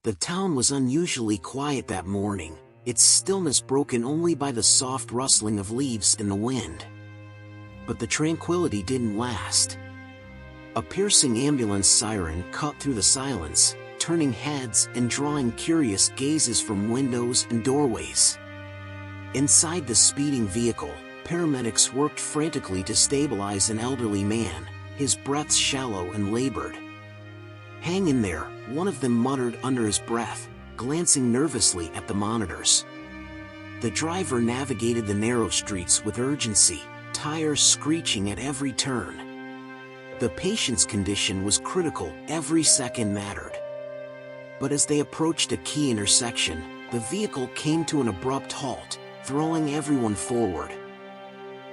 The town was unusually quiet that morning, its stillness broken only by the soft rustling of leaves in the wind. But the tranquility didn't last. A piercing ambulance siren cut through the silence, turning heads and drawing curious gazes from windows and doorways. Inside the speeding vehicle, paramedics worked frantically to stabilize an elderly man, his breath shallow and labored. "Hang in there," one of them muttered under his breath, glancing nervously at the monitors. The driver navigated the narrow streets with urgency, tires screeching at every turn. The patient's condition was critical, every second mattered. But as they approached a key intersection, the vehicle came to an abrupt halt, throwing everyone forward.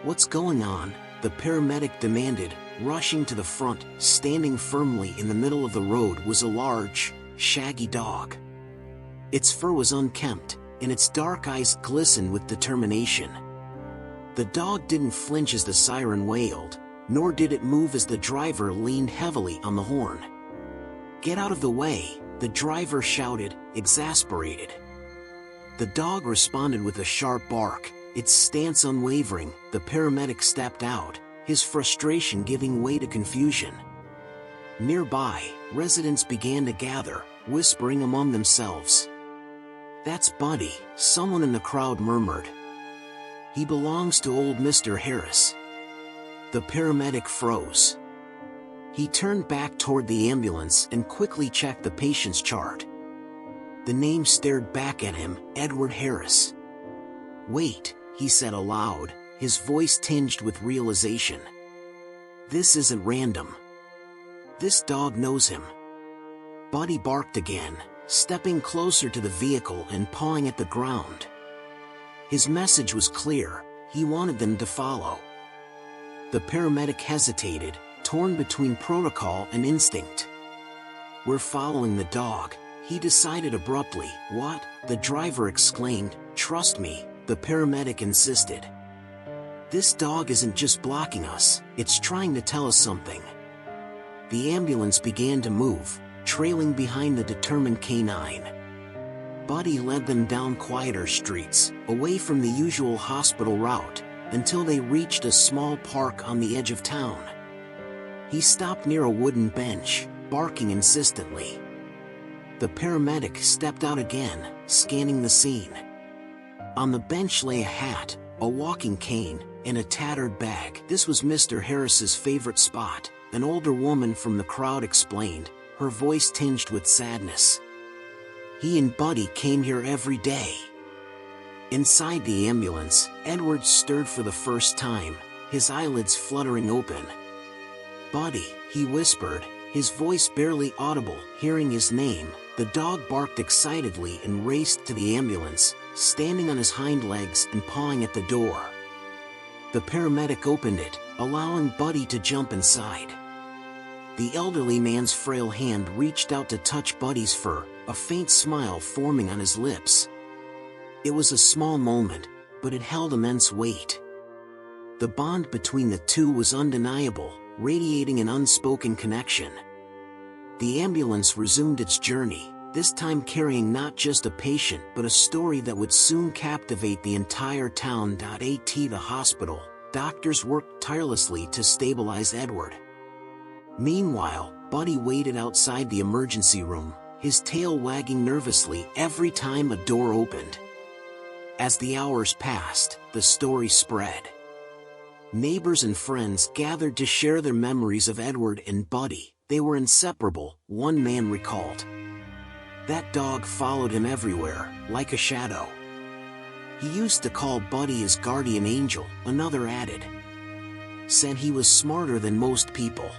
"What's going on?" the paramedic demanded, rushing to the front. Standing firmly in the middle of the road was a large, shaggy dog. Its fur was unkempt, and its dark eyes glistened with determination. The dog didn't flinch as the siren wailed, nor did it move as the driver leaned heavily on the horn. "Get out of the way," the driver shouted, exasperated. The dog responded with a sharp bark, its stance unwavering. The paramedic stepped out, his frustration giving way to confusion. Nearby, residents began to gather, whispering among themselves. "That's Buddy," someone in the crowd murmured. "He belongs to old Mr. Harris." The paramedic froze. He turned back toward the ambulance and quickly checked the patient's chart. The name stared back at him, Edward Harris. "Wait," he said aloud, his voice tinged with realization. "This isn't random. This dog knows him." Buddy barked again, stepping closer to the vehicle and pawing at the ground. His message was clear, he wanted them to follow. The paramedic hesitated, torn between protocol and instinct. "We're following the dog," he decided abruptly. "What?" the driver exclaimed. "Trust me," the paramedic insisted. "This dog isn't just blocking us, it's trying to tell us something." The ambulance began to move, trailing behind the determined canine. Buddy led them down quieter streets, away from the usual hospital route, until they reached a small park on the edge of town. He stopped near a wooden bench, barking insistently. The paramedic stepped out again, scanning the scene. On the bench lay a hat, a walking cane, and a tattered bag. This was Mr. Harris's favorite spot, an older woman from the crowd explained, her voice tinged with sadness. "He and Buddy came here every day." Inside the ambulance, Edward stirred for the first time, his eyelids fluttering open. "Buddy," he whispered, his voice barely audible. Hearing his name, the dog barked excitedly and raced to the ambulance, standing on his hind legs and pawing at the door. The paramedic opened it, allowing Buddy to jump inside. The elderly man's frail hand reached out to touch Buddy's fur, a faint smile forming on his lips. It was a small moment, but it held immense weight. The bond between the two was undeniable, radiating an unspoken connection. The ambulance resumed its journey, this time carrying not just a patient but a story that would soon captivate the entire town. At the hospital, doctors worked tirelessly to stabilize Edward. Meanwhile, Buddy waited outside the emergency room, his tail wagging nervously every time a door opened. As the hours passed, the story spread. Neighbors and friends gathered to share their memories of Edward and Buddy. "They were inseparable," one man recalled. "That dog followed him everywhere, like a shadow. He used to call Buddy his guardian angel," another added. "Said he was smarter than most people."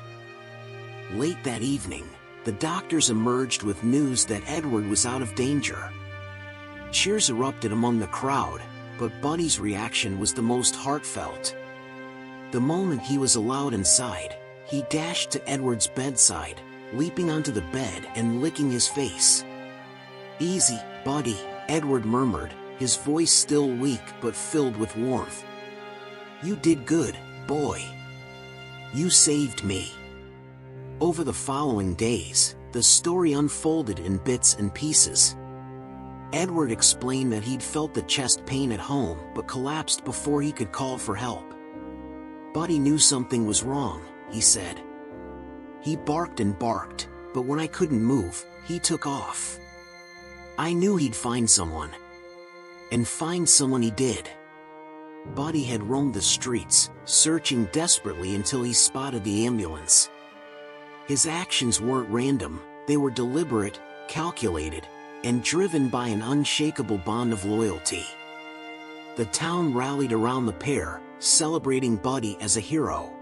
Late that evening, the doctors emerged with news that Edward was out of danger. Cheers erupted among the crowd, but Buddy's reaction was the most heartfelt. The moment he was allowed inside, he dashed to Edward's bedside, leaping onto the bed and licking his face. "Easy, Buddy," Edward murmured, his voice still weak but filled with warmth. "You did good, boy. You saved me." Over the following days, the story unfolded in bits and pieces. Edward explained that he'd felt the chest pain at home but collapsed before he could call for help. Buddy knew something was wrong, he said. He barked and barked, but when I couldn't move, he took off. I knew he'd find someone. And find someone he did. Buddy had roamed the streets, searching desperately until he spotted the ambulance. His actions weren't random, they were deliberate, calculated, and driven by an unshakable bond of loyalty. The town rallied around the pair, celebrating Buddy as a hero.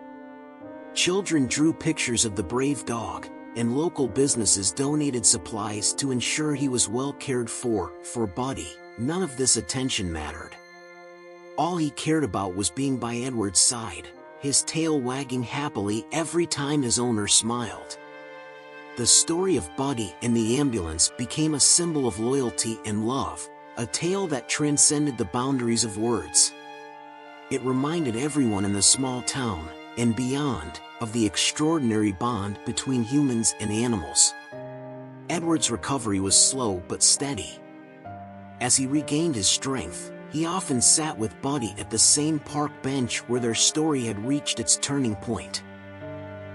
Children drew pictures of the brave dog, and local businesses donated supplies to ensure he was well cared for. For Buddy, none of this attention mattered. All he cared about was being by Edward's side, his tail wagging happily every time his owner smiled. The story of Buddy and the ambulance became a symbol of loyalty and love, a tale that transcended the boundaries of words. It reminded everyone in the small town, and beyond, of the extraordinary bond between humans and animals. Edward's recovery was slow but steady. As he regained his strength, he often sat with Buddy at the same park bench where their story had reached its turning point.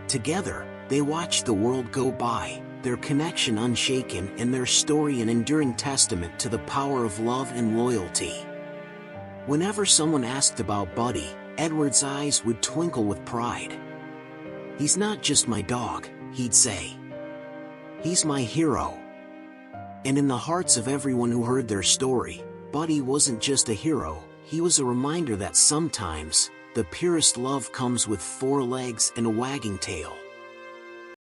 Together, they watched the world go by, their connection unshaken and their story an enduring testament to the power of love and loyalty. Whenever someone asked about Buddy, Edward's eyes would twinkle with pride. "He's not just my dog," he'd say. "He's my hero." And in the hearts of everyone who heard their story, Buddy wasn't just a hero, he was a reminder that sometimes, the purest love comes with 4 legs and a wagging tail.